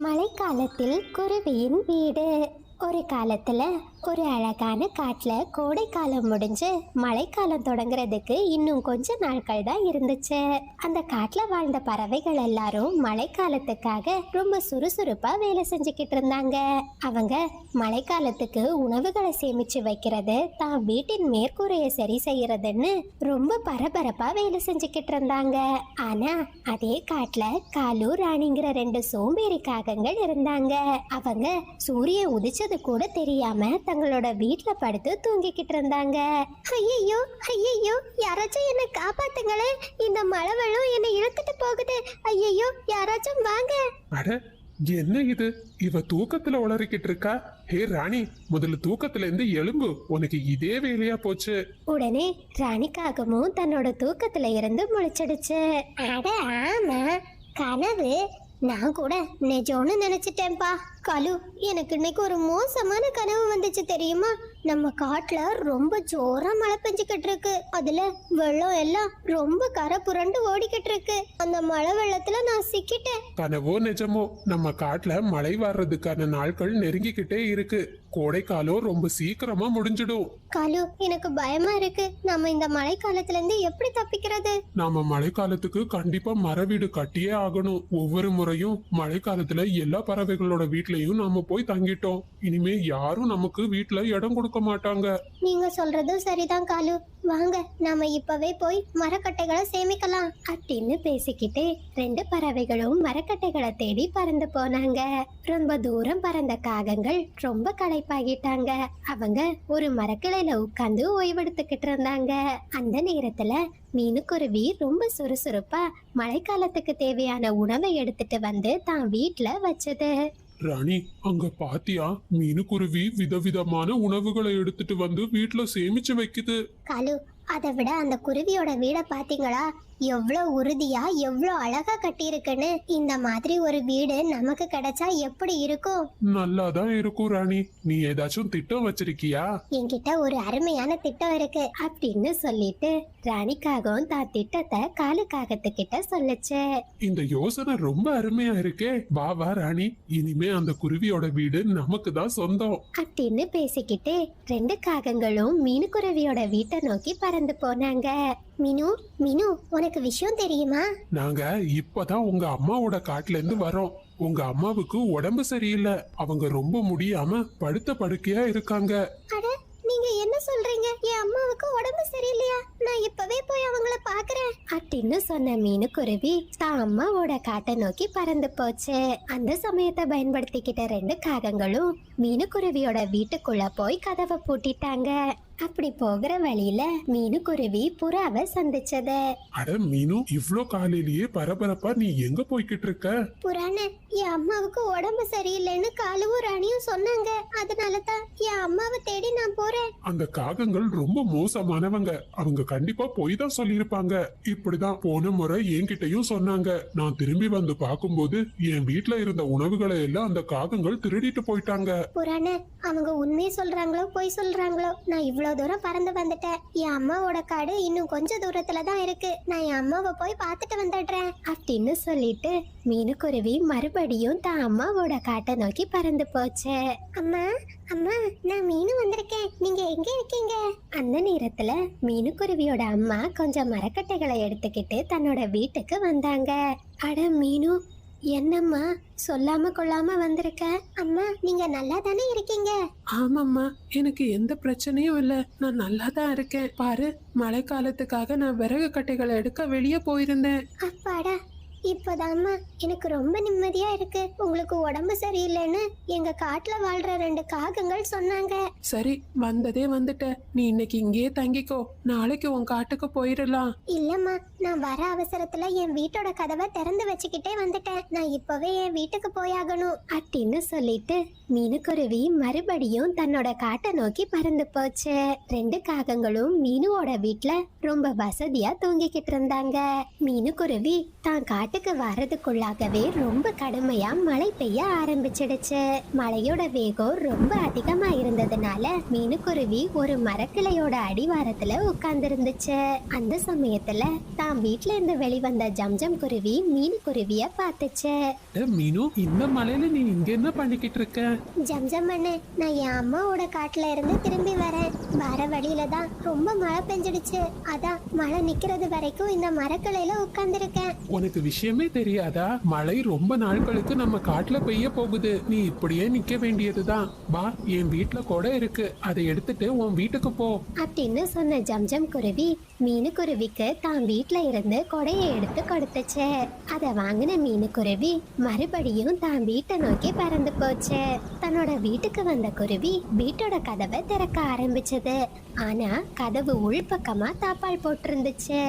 மழைக்காலத்தில் குருவியின் வீடு. ஒரு காலத்துல ஒரு அழகான காட்டுல கோடை காலம் முடிஞ்சு மழைக்காலம் தொடங்குறதுக்கு இன்னும் கொஞ்ச நாட்கள் தான் இருந்துச்சு. அந்த காட்டுல வாழ்ந்த பறவைகள் எல்லாரும் மழைக்காலத்துக்காக ரொம்ப சுறுசுறுப்பா வேலை செஞ்சுக்கிட்டு இருந்தாங்க. அவங்க மழைக்காலத்துக்கு உணவுகளை சேமிச்சு வைக்கிறது, தான் வீட்டின் மேற்கூரையை சரி செய்யறதுன்னு ரொம்ப பரபரப்பா வேலை செஞ்சுக்கிட்டு இருந்தாங்க. ஆனா அதே காட்டுல காலு ராணிங்கிற ரெண்டு சோம்பேறி காகங்கள் இருந்தாங்க. அவங்க சூரிய உதிச்சது கூட தெரியாம தங்களோட வீட்டுல படுத்து தூங்கிக்கிட்டு இருந்தாங்க. ஐயோ ஐயோ, யாராச்சும் என்ன காப்பாத்துங்களே, இந்த மழை வெள்ளம் என்ன இழுத்துட்டு போகுது. ஐயோ, யாராச்சும் வாங்க. அட, என்ன இது? இவ தூக்கத்துல உளறிக்கிட்டு இருக்கா? ஹே ராணி, முதல்ல தூக்கத்துல இருந்து எழும்பு, உனக்கு இதே வேலையா போச்சு. உடனே ராணிக்காகமும் தன்னோட தூக்கத்துல இருந்து முழிச்சிடுச்சு. அட ஆமா, கனவு. நான் கூட நிஜம்னு நினைச்சிட்டேன்பா. கலு, எனக்கு இன்னைக்கு ஒரு மோசமான கனவு வந்துச்சு தெரியுமா? நம்ம காட்டுல ரொம்ப ஜோரா மழை பெஞ்சுக்கிட்டு இருக்கு. அதுல வெள்ளம் எல்லாம் ரொம்ப கரை புரண்டு ஓடிக்கிட்டு இருக்கு. அந்த மழை வெள்ளத்துல நான் சிக்கிட்டேன். கனவோ நிஜமோ, நம்ம காட்டுல மழை வர்றதுக்கான நாட்கள் நெருங்கிக்கிட்டே இருக்கு. கோடைக்காலம் ரொம்ப சீக்கிரமா முடிஞ்சிடும். கலு, எனக்கு பயமா இருக்கு. நம்ம இந்த மழை காலத்துல இருந்து எப்படி தப்பிக்கிறது? நாம மழைக்காலத்துக்கு கண்டிப்பா மர வீடு கட்டியே ஆகணும். ஒவ்வொரு முறையும் மழைக்காலத்துல எல்லா பறவைகளோட வீட்லயும் நாம போய் தங்கிட்டோம். இனிமே யாரும் நமக்கு வீட்டுல இடம் கொடுக்க மாட்டாங்க. நீங்க சொல்றதும் சரிதான் காலு. வாங்க, நாம இப்பவே போய் மரக்கட்டைகளை சேமிக்கலாம் அப்படின்னு பேசிக்கிட்டு ரெண்டு பறவைகளும் மரக்கட்டைகளை தேடி பறந்து போனாங்க. ரொம்ப தூரம் பறந்த காகங்கள் ரொம்ப களைப்பாகிட்டாங்க. அவங்க ஒரு மரக்கிளையில உட்கார்ந்து ஓய்வெடுத்துக்கிட்டு இருந்தாங்க. அந்த நேரத்துல மீனுக்குருவி ரொம்ப சுறுசுறுப்பா மழைக்காலத்துக்கு தேவையான உணவை எடுத்துட்டு வந்து தான் வீட்டுல வச்சது. ராணி, அங்க பாத்தியா? மீனுக்குருவி விதவிதமான உணவுகளை எடுத்துட்டு வந்து வீட்டுல சேமிச்சு வைக்குது. காலு, அதை விட அந்த குருவியோட வீட பாத்தீங்களா? எவ்வளவு உறுதியா எவ்வளவு அழகா கட்டியிருக்குன்னு. இந்த மாதிரி ஒரு வீடு நமக்கு கிடைச்சா எப்படி இருக்கும்? நல்லாதான் இருக்கும் ராணி. நீ ஏதாச்சும் திட்டம் வச்சிருக்கியா? என்கிட்ட ஒரு அருமையான திட்டம் இருக்கு அப்படின்னு சொல்லிட்டு ராணிக்காகவும் தான் திட்டத்தை காலுக்காகத்துக்கிட்ட சொல்லுச்சு. இந்த யோசனை ரொம்ப அருமையா இருக்கே. வா வா ராணி, இனிமே அந்த குருவியோட வீடு நமக்கு தான் சொந்தம் அப்படின்னு பேசிக்கிட்டு ரெண்டு காகங்களும் மீனுக்குருவியோட வீட்டை நோக்கி பறந்து போனாங்க. மினு, மினு, உனக்கு விஷயம் தெரியுமா? நாங்க இப்பதான் உங்க அம்மாவோட காட்டுல இருந்து வரோம். உங்க அம்மாவுக்கு உடம்பு சரியில்லை. அவங்க ரொம்ப முடியாம படுத்த படுக்கையா இருக்காங்க. அட, நீங்க என்ன சொல்றீங்க? என் அம்மாவுக்கு உடம்பு சரியில்லையா? நான் இப்பவே போய் அவங்கள பாக்குறேன் அப்படின்னு சொன்ன மீனுக்குருவி தான் அம்மாவோட காட்டை நோக்கி பறந்து போச்சு. அந்த சமயத்தை பயன்படுத்திக்கிட்ட ரெண்டு காகங்களும் மீனுக்குருவியோட வீட்டுக்குள்ள போய் கதவை பூட்டிட்டாங்க. அப்படி போகிற வழியில மீனுக்குருவி புறாவை சந்திச்சது. அட மீனு, இவ்ளோ காலையிலேயே பரபரப்பா நீ எங்க போய்கிட்டு இருக்க? புறானே, என் அம்மாவுக்கு உடம்பு சரியில்லைன்னு காலுவும் ராணியும் சொன்னாங்க. அதனாலதான் என் அம்மாவை தேடி நான் போறேன். அந்த காகங்கள் ரொம்ப மோசமானவங்க. அவங்க கண்டிப்பா போய் தான் சொல்லிருப்பாங்க. இப்படிதான் போன முறை என்கிட்டயும் சொன்னாங்க. நான் திரும்பி வந்து பாக்கும்போது என் வீட்டுல இருந்த உணவுகளை எல்லாம் அந்த காகங்கள் திருடிட்டு போயிட்டாங்க. புறானே, அவங்க உண்மையை சொல்றாங்களோ பொய் சொல்றாங்களோ, நான் இவ்வளவு தூரம் பறந்து வந்துட்டேன். என் அம்மாவோட காடு இன்னும் கொஞ்ச தூரத்துல தான் இருக்கு. நான் என் அம்மாவை போய் பார்த்துட்டு வந்துடுறேன் அப்படின்னு சொல்லிட்டு மீனுக்குருவி மறுபடியும் தான் அம்மாவோட காட்டை நோக்கி பறந்து போச்சு. அம்மா, அம்மா, நான் மீனு வந்திருக்கேன். நீங்க எங்க இருக்கீங்க? அந்த நேரத்துல மீனுக்குருவியோட அம்மா கொஞ்சம் மரக்கட்டைகளை எடுத்துக்கிட்டு தன்னோட வீட்டுக்கு வந்தாங்க. அட மீனு, என்னம்மா சொல்லாம கொள்ளாம வந்திருக்க? அம்மா, நீங்க நல்லா தானே இருக்கீங்க? ஆமாம்மா, எனக்கு எந்த பிரச்சனையும் இல்ல. நான் நல்லா தான் இருக்கேன். பாரு, மழை காலத்துக்காக நான் விறகு கட்டைகளை எடுக்க வெளியே போயிருந்தேன். அப்பாடா, இப்போதாம்மா எனக்கு ரொம்ப நிம்மதியா இருக்கு. உங்களுக்கு உடம்பு சரியில்லைன்னு எங்க காட்டுல வாழ்ற ரெண்டு காகங்கள் சொன்னாங்க. சரி, வந்ததே வந்துட்ட. நீ இன்னைக்கு இங்கேயே தங்கிக்கோ. நாளைக்கு உன் காட்டுக்கு போயிடலாம். இல்லம்மா, நான் வர அவசரத்துல என் வீட்டோட கதவை திறந்து வச்சுக்கிட்டே வந்துட்டேன். நான் இப்பவே என் வீட்டுக்கு போயாகணும் அப்படின்னு சொல்லிட்டு மீனுக்குருவி மறுபடியும் தன்னோட காட்டை நோக்கி பறந்து போச்சு. ரெண்டு காகங்களும் மீனுவோட வீட்டுல ரொம்ப வசதியா தூங்கிக்கிட்டு இருந்தாங்க. மீனுக்குருவி தான் காட்டுல காட்டுக்கு வர்றதுக்குள்ளாகவே ரொம்ப கடுமையா மழை பெய்ய ஆரம்பிச்சிடுச்சு. மழையோட வேகம் ரொம்ப அதிகமா இருந்ததுனால மீனுக்குருவி ஒரு மரக்கிளையோட அடிவாரத்துல உட்கார்ந்து அந்த சமயத்துல தான் வீட்ல இருந்து வெளிவந்த ஜம்ஜம் குருவி மீனுக்குருவிய பார்த்துச்சு. மீனு, இந்த மலையில நீ இங்க என்ன பண்ணிக்கிட்டு இருக்க? ஜம்ஜம் அண்ணே, நான் என் அம்மாவோட காட்டுல இருந்து திரும்பி வரேன். வர வழியில தான் ரொம்ப மழை பெஞ்சிடுச்சு. அதான் மழை நிக்கிறது வரைக்கும் இந்த மரக்கிளையில உட்கார்ந்துருக்கேன். உனக்கு விஷயமே தெரியாதா? மழை ரொம்ப நாட்களுக்கு நம்ம காட்டுல பெய்ய போகுது. நீ இப்படியே நிக்க வேண்டியதுதான். வா, என் வீட்டுல கொடை இருக்கு, அதை எடுத்துட்டு உன் வீட்டுக்கு போ அப்படின்னு சொன்ன ஜம்ஜம் குருவி மீனுக்குருவிக்கு தான் வீட்ல இருந்து கொடையை எடுத்து கொடுத்துச்சு. அதை வாங்கின மீனுக்குருவி மறுபடியும் தான் வீட்டை நோக்கி பறந்து போச்சு. தன்னோட வீட்டுக்கு வந்த குருவி வீட்டோட கதவை திறக்க ஆரம்பிச்சது. ஆனா கதவு உள்பக்கமா தாப்பால் போட்டிருந்துச்சு.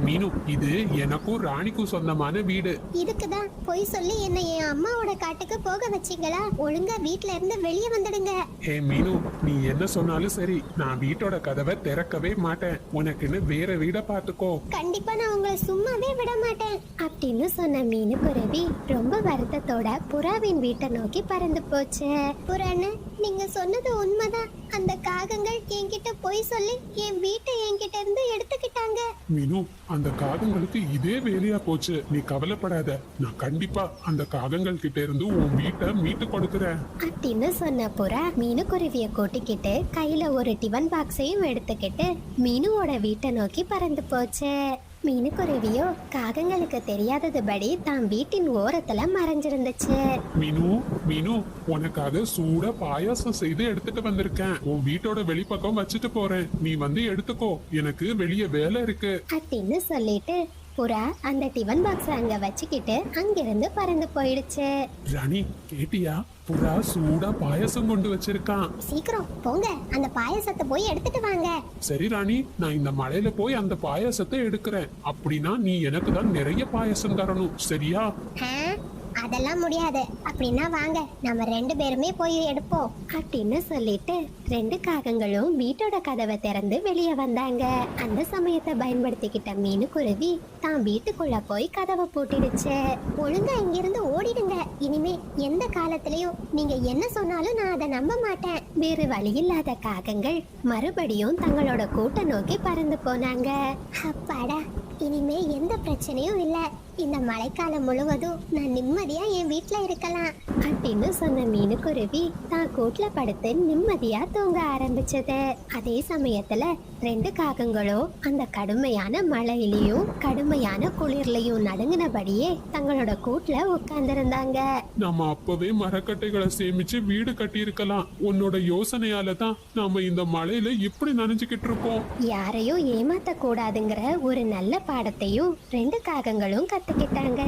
மீனு, இது எனக்கும் ராணிக்கும் சொந்தமான வீடு. இதுக்குதான் பொய் சொல்லி என்ன என் அம்மாவோட காட்டுக்கு போக வச்சீங்களா? ஒழுங்கா வீட்ல இருந்து வெளியே வந்துடுங்க. ஹே மீனு, நீ என்ன சொன்னாலும் சரி, நான் வீட்டோட கதவை திறக்கவே மாட்டேன். உனக்குன்னு வேற வீட பாத்துக்கோ. கண்டிப்பா நான் உங்களை சும்மாவே விட மாட்டேன் அப்படின்னு சொன்ன மீனுக்குருவி ரொம்ப வருத்தத்தோட புறாவின் வீட்டை நோக்கி பறந்து போச்சு. புறான்னு, நீங்க சொன்னது உண்மைதான். அந்த காகங்கள் என்கிட்ட பொய் சொல்லி என் வீட்டை என்கிட்ட இருந்து எடுத்துக்கிட்டாங்க. மீனு, அந்த காகங்களுக்கு இதே வேலையா போச்சு. நீ கவலைப்படாத, நான் கண்டிப்பா அந்த காகங்கள் கிட்ட இருந்து உன் வீட்டை மீட்டு கொடுக்கறேன் அப்படின்னு சொன்ன புறா மீனுக்குருவிய கூட்டிக்கிட்டு கையில ஒரு டிஃபன் பாக்ஸையும் எடுத்துக்கிட்டு மீனுவோட வீட்டை நோக்கி பறந்து போச்சு. மீனுக்குருவியோ காகங்களுக்கு தெரியாததுபடி தான் வீட்டின் ஓரத்துல மறைஞ்சிருந்துச்சு. மீனு, மீனு, உனக்காக சூட பாயாசம் செய்து எடுத்துட்டு வந்திருக்கேன். உன் வீட்டோட வெளிப்பக்கம் வச்சுட்டு போறேன். நீ வந்து எடுத்துக்கோ, எனக்கு வெளியே வேலை இருக்கு அப்படின்னு சொல்லிட்டு புறா அந்த டிஃபன் பாக்ஸ் அங்க வச்சுக்கிட்டு அங்கிருந்து பறந்து போயிடுச்சு. ராணி, கேட்டியா? புறா சூடா பாயாசம் கொண்டு வச்சிருக்கான். சீக்கிரம் போங்க, அந்த பாயாசத்தை போய் எடுத்துட்டு வாங்க. சரி ராணி, நான் இந்த மலையில போய் அந்த பாயாசத்தை எடுக்கிறேன். அப்படின்னா நீ எனக்கு தான் நிறைய பாயாசம் தரணும், சரியா? அதெல்லாம் முடியாது. அப்படின்னா வாங்க, நம்ம 2 பேருமே போய் எடுப்போம் அப்படின்னு சொல்லிட்டு 2 காகங்களும் வீட்டோட கதவை திறந்து வெளியே வந்தாங்க. அந்த சமயத்தை பயன்படுத்திக்கிட்ட மீனுக்குருவி தான் வீட்டுக்குள்ள போய் கதவை பூட்டிடுச்சு. ஒழுங்கா இங்கிருந்து ஓடிடுங்க. இனிமே எந்த காலத்திலயும் நீங்க என்ன சொன்னாலும் நான் அதை நம்ப மாட்டேன். வேறு வழியில்லாத காகங்கள் மறுபடியும் தங்களோட கூட்டை நோக்கி பறந்து போனாங்க. அப்பாடா, இனிமே எந்த பிரச்சனையும் இல்ல. இந்த மழைக்காலம் முழுவதும் நான் நிம்மதியா என் வீட்ல இருக்கலாம் அப்படின்னு சொன்ன மீனுக்குருவி தான் கூட்டுல படுத்து நிம்மதியா தூங்க ஆரம்பிச்சது. அதே சமயத்துல 2 காகங்களும் அந்த கடுமையான மழையிலையும் கடுமையான குளிர்லையும் நடுங்கினபடியே தங்களோட கூட்டுல உட்கார்ந்திருந்தாங்க. நம்ம அப்பவே மரக்கட்டைகளை சேமிச்சு வீடு கட்டி இருக்கலாம். உன்னோட யோசனையால தான் நாம இந்த மழையில இப்படி நனைஞ்சுக்கிட்டு இருக்கோம். யாரையும் ஏமாத்த கூடாதுங்கிற ஒரு நல்ல பாடத்தையும் 2 காகங்களும் கத்துக்கிட்டாங்க.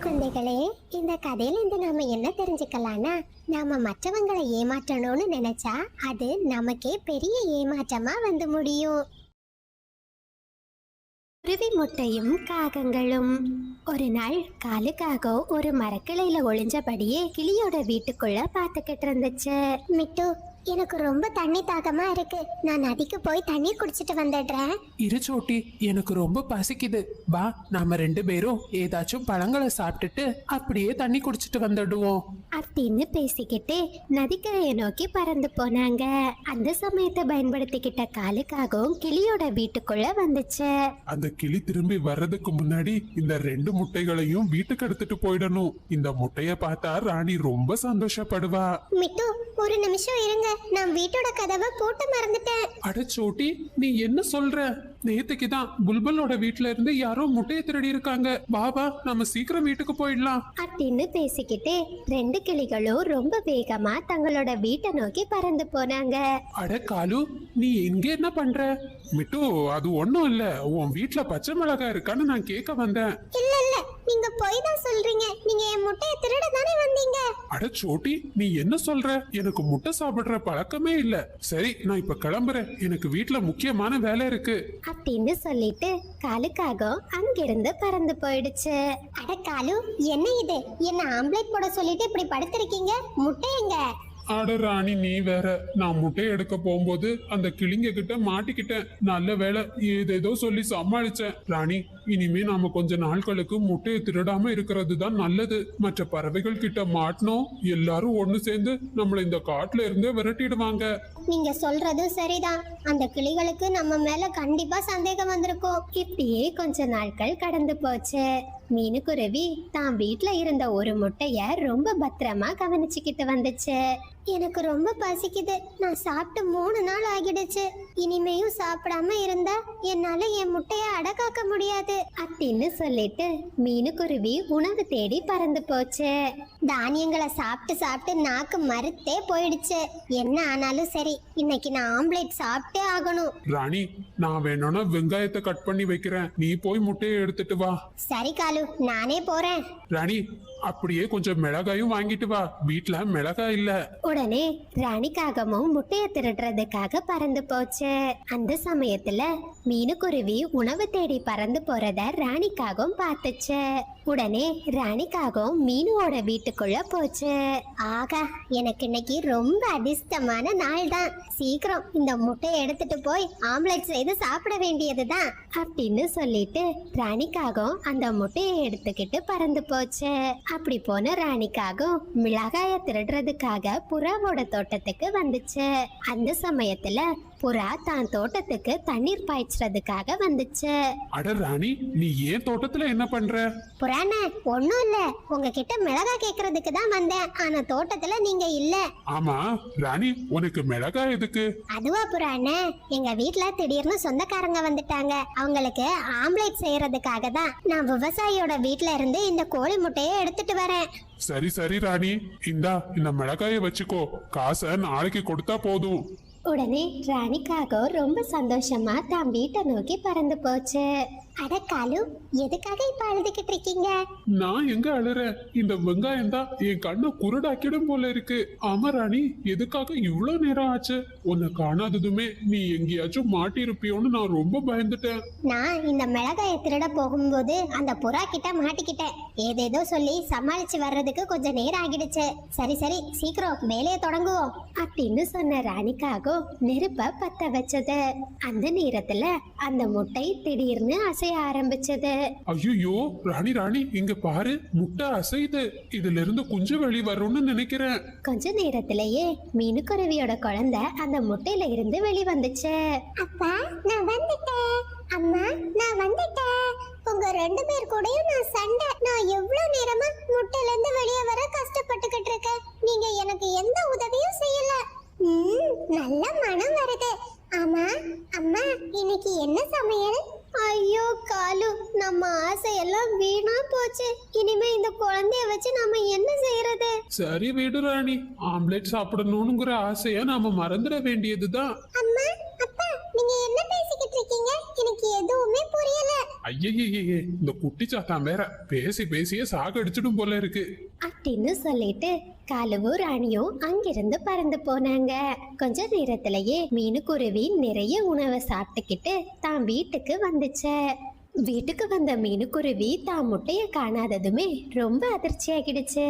குழந்தைகளே, இந்த கதையில இருந்து நாம என்ன தெரிஞ்சுக்கலாம்னா, நாம மற்றவங்களை ஏமாற்றணும்னு நினைச்சா அது நமக்கே பெரிய ஏமாற்றமா வந்து முடியும். குருவி முட்டையும் காகங்களும். ஒரு நாள் காலுக்காக ஒரு மரக்கிளையில ஒளிஞ்சபடியே கிளியோட வீட்டுக்குள்ள பாத்துக்கிட்டு இருந்துச்சு. மிட்டு, எனக்கு ரொம்ப தண்ணி தாகமா இருக்கு. நான் நதிக்கு போய் தண்ணி குடிச்சிட்டு வந்துடுறேன். இரு சோட்டி, எனக்கு ரொம்ப பசிக்குது. வா, நாம 2 பேரும் ஏதாச்சும் பழங்களை சாப்பிட்டுட்டு அப்படியே தண்ணி குடிச்சிட்டு வந்துடுவோம் அப்படின்னு பேசிக்கிட்டு நதிக்கரையை நோக்கி பறந்து போனாங்க. அந்த சமயத்தை பயன்படுத்திக்கிட்ட காலுக்காகவும் கிளியோட வீட்டுக்குள்ள வந்துச்சு. அந்த கிளி திரும்பி வர்றதுக்கு முன்னாடி இந்த 2 முட்டைகளையும் வீட்டுக்கு எடுத்துட்டு போயிடணும். இந்த முட்டைய பார்த்தா ராணி ரொம்ப சந்தோஷப்படுவா. மிட்டு, ஒரு நிமிஷம் இருங்க, நான் வீட்டோட கதவை பூட்ட மறந்துட்டேன். அட சோட்டி, நீ என்ன சொல்ற? நேத்துக்கு தான் புல்புலோட வீட்ல இருந்து யாரோ முட்டையை திருடி இருக்காங்க. பாபா, நம்ம சீக்கிரம் வீட்டுக்கு போயிடலாம் அப்படின்னு பேசிக்கிட்டு 2 கிளிகளும் ரொம்ப வேகமா தங்களோட வீட்டை நோக்கி பறந்து போனாங்க. அட காலு, நீ இங்க என்ன பண்ற? மிட்டு, அது ஒண்ணும் இல்ல. உன் வீட்ல பச்சை மிளகாய் இருக்கான்னு நான் கேட்க வந்தேன். இல்ல இல்ல, நீங்க போய் தான் சொல்றீங்க. நீங்க என் முட்டையை திருட தானே வந்தீங்க. அட சோட்டி, நீ என்ன சொல்ற? எனக்கு முட்டை சாப்பிடுற பழக்கமே இல்ல. சரி, நான் இப்ப கிளம்புறேன். எனக்கு வீட்ல முக்கியமான வேலை இருக்கு அப்படின்னு சொல்லிட்டு காலுக்காக அங்கிருந்து பறந்து போயிடுச்சு. அட காலு, என்ன இது? என்ன ஆம்லேட் போட சொல்லிட்டு இப்படி படுத்திருக்கீங்க? முட்டை எங்க? அட ராணி நீ வேற, நான் முட்டையை எடுக்க போகும்போது அந்த கிளிங்க கிட்ட மாட்டிக்கிட்டேன். நல்ல வேளை ஏதேதோ சொல்லி சமாளிச்சேன். ராணி, இனிமே நாம கொஞ்ச நாட்களுக்கு முட்டையை திருடாம இருக்கிறது தான் நல்லது. மற்ற பறவைகள் கிட்ட மாட்டினோம், எல்லாரும் ஒண்ணு சேர்ந்து நம்மள இந்த காட்டுல இருந்தே விரட்டிடுவாங்க. நீங்க சொல்றது சரிதான். அந்த கிளிகளுக்கு நம்ம மேல கண்டிப்பா சந்தேகம் வந்திருக்கும். இப்படியே கொஞ்ச நாட்கள் கடந்து போச்சு. மீனுக்குருவி தான் வீட்ல இருந்த ஒரு முட்டைய ரொம்ப பத்திரமா கவனிச்சுக்கிட்டு வந்துச்சு. எனக்கு ரொம்ப பசிக்குது, நான் சாப்பிட்டு 3 நாள் ஆகிடுச்சு. இனிமேயும் சாப்பிடாம இருந்தா என்னால என் முட்டைய அடக்காக்க முடியாது அப்படின்னு சொல்லிட்டு மீனுக்குருவி உணவு தேடி பறந்து போச்சு. தானியங்களை சாப்பிட்டு சாப்பிட்டு நாக்கு மறுத்தே போயிடுச்சு. என்ன ஆனாலும் சரி, இன்னைக்கு நான் ஆம்லேட் சாப்பிட்டே ஆகணும். ராணி, நான் வேணும்னா வெங்காயத்தை கட் பண்ணி வைக்கிறேன், நீ போய் முட்டையை எடுத்துட்டு வா. சரி காலு, நானே போறேன். ராணி, அப்படியே கொஞ்சம் மிளகாயும் வாங்கிட்டு வா, வீட்ல மிளகாய் இல்ல. உடனே ராணிக்காகமும் முட்டைய திருடுறதுக்காக பறந்து போச்சு. அந்த சமயத்துல மீனுக்குருவி உணவு தேடி பறந்து போறத ராணிக்காகவும் பார்த்துச்சு. உடனே ராணிக்காகவும் மீனுவோட வீட்டுக்குள்ள போச்சு. ஆகா, எனக்கு இன்னைக்கு ரொம்ப அதிர்ஷ்டமான நாள் தான். சீக்கிரம் இந்த முட்டையை எடுத்துட்டு போய் ஆம்லெட் செய்து சாப்பிட வேண்டியதுதான் அப்படின்னு சொல்லிட்டு ராணிக்காகவும் அந்த முட்டையை எடுத்துக்கிட்டு பறந்து போச்சு. அப்படி போன ராணிக்காகவும் மிளகாய திருடுறதுக்காக புறாவோட தோட்டத்துக்கு வந்துச்சு. அந்த சமயத்துல புறா தான் தோட்டத்துக்கு தண்ணீர் பாய்ச்சறதுக்காக வந்துச்சு. அட ராணி, நீ ஏன் தோட்டத்துல என்ன பண்ற? புறானே, ஒண்ணும் இல்ல, உங்ககிட்ட மிளகாய் கேக்குறதுக்கு தான் வந்தேன். ஆனா தோட்டத்துல நீங்க இல்ல. ஆமா ராணி, உனக்கு மிளகாய் எதுக்கு? அதுவா புறானே, எங்க வீட்ல திடீர்னு சொந்தக்காரங்க வந்துட்டாங்க. அவங்களுக்கு ஆம்லேட் செய்யறதுக்காக தான் நான் விவசாயியோட வீட்ல இருந்து இந்த கோழி முட்டையை எடுத்துட்டு வரேன். சரி சரி ராணி, இந்தா இந்த மிளகாயை வச்சுக்கோ, காசை நாளைக்கு கொடுத்தா போதும். உடனே ராணிக்காக ரொம்ப சந்தோஷமா தான் வீட்டை நோக்கி பறந்து போச்சு. அட காலு, எதுக்காக இப்ப அழுதுகிட்டு இருக்கீங்க? நான் எங்க அழுறேன், இந்த வெங்காயம் தான் என் கண்ணை குருடாக்கிடும் போல இருக்கு. ஆமா ராணி, எதுக்காக இவ்வளவு நேரம் ஆச்சு? உன்னை காணாததுமே நீ எங்கேயாச்சும் மாட்டி இருப்பியோன்னு நான் ரொம்ப பயந்துட்டேன். நான் இந்த மிளகாயை திருட போகும்போது அந்த புறா கிட்ட மாட்டிக்கிட்டேன். ஏதேதோ சொல்லி சமாளிச்சு வர்றதுக்கு கொஞ்சம் நேரம் ஆகிடுச்சு. சரி சரி, சீக்கிரம் வேலையை தொடங்குவோம் அப்படின்னு சொன்ன ராணிக்காக நெருப்ப பத்த வச்சது. அந்த நேரத்துல அந்த முட்டை திடீர்னு அசைய ஆரம்பிச்சது. ஐயோ ராணி ராணி, இங்க பாரு, முட்டை அசையுது. இதுல இருந்து குஞ்சு வெளி வரும்னு நினைக்கிறேன். கொஞ்ச நேரத்திலேயே மீனுக்குருவியோட குழந்தை அந்த முட்டையில இருந்து வெளிவந்துச்சு. அப்பா, நான் வந்துட்டேன். அம்மா, நான் வந்துட்டேன். உங்க 2 பேர் கூடயும் நான் சண்டை. நான் எவ்வளவு நேரமா முட்டையில இருந்து வெளியே வர கஷ்டப்பட்டுக்கிட்டு இருக்கேன். நீங்க எனக்கு எந்த உதவியும் செய்யல. நல்ல மனம் வருது. ஆமா அம்மா, இன்னைக்கு என்ன சமையல்? ஐயோ காலு, நம்ம ஆசையெல்லாம் வீணா போச்சு. இனிமே இந்த குழந்தைய வச்சு நாம என்ன செய்யறது? சரி விடு ராணி, ஆம்லெட் சாப்பிடணும்ங்கிற ஆசைய நாம மறந்துட வேண்டியதுதான். அம்மா, அப்பா, நீங்க என்ன பேசிக்கிட்டு இருக்கீங்க? எனக்கு எதுவுமே புரியல. ஐயே, இந்த குட்டி சாத்தான் வேற பேசி பேசியே சாகடிச்சிடும் போல இருக்கு அப்படின்னு சொல்லிட்டு காலுவும் ராணியும் அங்கிருந்து பறந்து போனாங்க. கொஞ்ச நேரத்திலேயே மீனுக்குருவி நிறைய உணவை சாப்பிட்டுக்கிட்டு தான் வீட்டுக்கு வந்துச்சு. வீட்டுக்கு வந்த மீனுக்குருவி தான் முட்டைய காணாததுமே ரொம்ப அதிர்ச்சி ஆகிடுச்சு.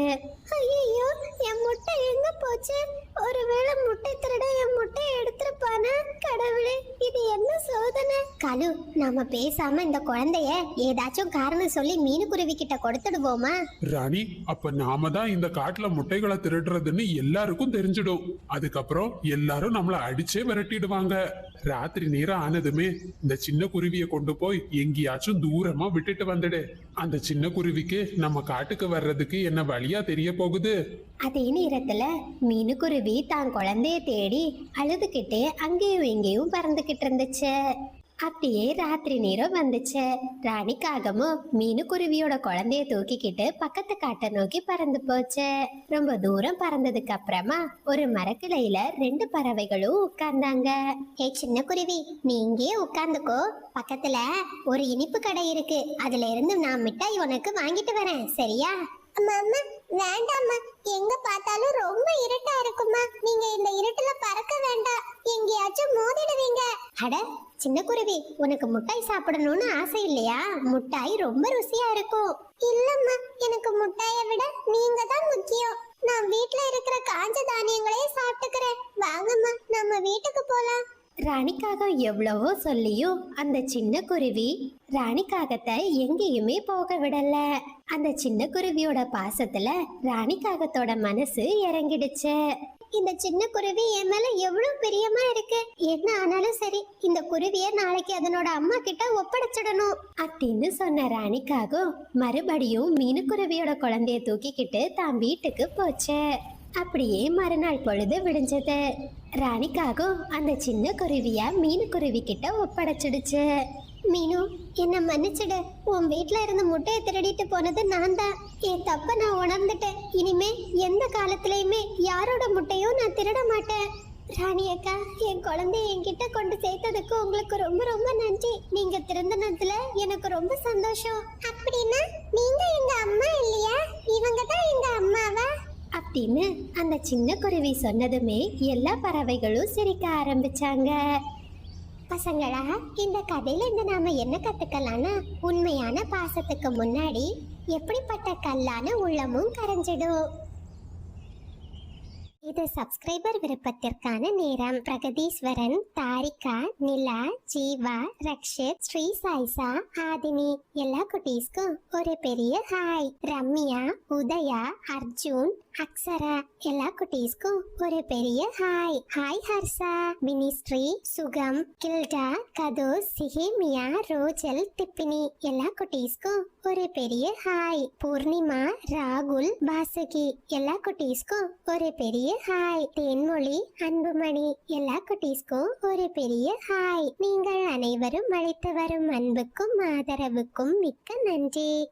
ஐயோ, என் முட்டை எங்க போச்சு? ஒருவேளை முட்டை திருட என் முட்டையை எடுத்துருப்பானா? கடவுளே, இது என்ன சோதனை? கலு, நாம பேசாம இந்த குழந்தைய ஏதாச்சும் காரணம் சொல்லி மீனுக்குருவி கிட்ட கொடுத்துடுவோமா? ராணி, அப்ப நாம தான் இந்த காட்டுல முட்டைகளை திருடுறதுன்னு எல்லாருக்கும் தெரிஞ்சிடும். அதுக்கப்புறம் எல்லாரும் நம்மள அடிச்சே விரட்டிடுவாங்க. ராத்திரி நேரம் ஆனதுமே இந்த சின்ன குருவிய கொண்டு போய் எங்கேயாச்சும் தூரமா விட்டுட்டு வந்துடு. அந்த சின்ன குருவிக்கு நம்ம காட்டுக்கு வர்றதுக்கு என்ன வழியா தெரிய போகுது. அதே நேரத்துல மீனுக்குருவி தான் குழந்தைய தேடி அழுதுகிட்டே அங்கேயும் இங்கேயும் பறந்துகிட்டு இருந்துச்சு. அப்படியே ராத்திரி நேரம் வந்துச்சு. ராணிக்காகமும் மீனுக்குருவியோட குழந்தைய தூக்கிக்கிட்டு பக்கத்து காட்டை நோக்கி பறந்து போச்சு. ரொம்ப தூரம் பறந்ததுக்கு அப்புறமா ஒரு மரக்கிளையில 2 பறவைகளும் உட்கார்ந்தாங்க. ஏ சின்ன குருவி, நீ இங்கே உட்கார்ந்துக்கோ. பக்கத்துல ஒரு இனிப்பு கடை இருக்கு, அதுல இருந்து நான் மிட்டாய் உனக்கு வாங்கிட்டு வரேன், சரியா? அம்மா, வேண்டாம்மா, எங்க பார்த்தாலும் ரொம்ப இருட்டா இருக்குமா. நீங்க இந்த இருட்டுல பறக்க வேண்டாம், எங்கேயாச்சும் மோதிடுவீங்க. அட சின்ன குருவி, உனக்கு முட்டாய் சாப்பிடணும்னு ஆசை இல்லையா? முட்டாய் ரொம்ப ருசியா இருக்கும். இல்லம்மா, எனக்கு முட்டாயை விட நீங்க தான் முக்கியம். நான் வீட்ல இருக்கிற காஞ்ச தானியங்களே சாப்பிட்டுக்கிறேன். வாங்கம்மா நம்ம வீட்டுக்கு போலாம். ராணிக்காக எவ்வளவோ சொல்லியும் அந்த சின்ன குருவி ராணிக்காகத்தை எங்கேயுமே போக விடல. அந்த சின்ன குருவியோட பாசத்துல ராணிக்காகத்தோட மனசு இறங்கிடுச்சு. இந்த சின்ன குருவி என் மேல எவ்வளவு பிரியமா இருக்கு. என்ன ஆனாலும் சரி, இந்த குருவிய நாளைக்கு அதனோட அம்மா கிட்ட ஒப்படைச்சிடணும் அப்படின்னு சொன்ன ராணிக்காகவும் மறுபடியும் மீனுக்குருவியோட குழந்தைய தூக்கிக்கிட்டு தான் வீட்டுக்கு போச்சு. அப்படியே மறுநாள் பொழுது விடிஞ்சது. ராணிக்காகவும் அந்த சின்ன குருவிய மீனுக்குருவி கிட்ட ஒப்படைச்சிடுச்சு. மீனு, என்ன மன்னிச்சிடு. உன் வீட்ல இருந்த முட்டையை திருடிட்டு போனது நான் தான். என் தப்ப நான் உணர்ந்துட்டேன். இனிமே எந்த காலத்திலயுமே யாரோட முட்டையும் நான் திருட மாட்டேன். ராணி அக்கா, என் குழந்தைய என்கிட்ட கொண்டு சேர்த்ததுக்கு உங்களுக்கு ரொம்ப ரொம்ப நன்றி. நீங்க திருந்தினதுல எனக்கு ரொம்ப சந்தோஷம். அப்படின்னா நீங்க எங்க அம்மா இல்லையா? இவங்க தான் எங்க அம்மாவா அப்படின்னு அந்த சின்ன குருவி சொன்னதுமே எல்லா பறவைகளும் சிரிக்க ஆரம்பிச்சாங்க. பசங்களா, இந்த கதையில இருந்து நாம என்ன கத்துக்கலாம்னா, உண்மையான பாசத்துக்கு முன்னாடி எப்படிப்பட்ட கல்லான உள்ளமும் கரைஞ்சிடும். இது சப்ஸ்கிரைபர் விருப்பத்திற்கான நேரம். பிரகதீஸ்வரன், தாரிகா, நிலா, ஜீவா, ரக்ஷித், ஸ்ரீ சாய்சா, ஆதினி எல்லா குட்டீஸ்க்கும் ஒரு பெரிய ஹாய். ரம்யா, உதயா, அர்ஜுன், அக்ஷரா எல்லா குட்டீஸ்க்கும் ஒரு பெரிய ஹாய். ஹாய் ஹர்ஷா, மினிஸ்ட்ரி, சுகம், கில்டா, கதோஸ், சிஹேமியா, ரோஜல், டிப்பினி எல்லா குட்டீஸ்க்கும் ஒரு பெரிய ஹாய். பூர்ணிமா, ராகுல், பாசுகி எல்லா குட்டீஸ்க்கும் ஒரு பெரிய ஹாய். தேன்மொழி, அன்புமணி எல்லா குட்டீஸ்க்கும் ஒரு பெரிய ஹாய். நீங்கள் அனைவரும் அழைத்து வரும் அன்புக்கும் ஆதரவுக்கும் மிக்க நன்றி.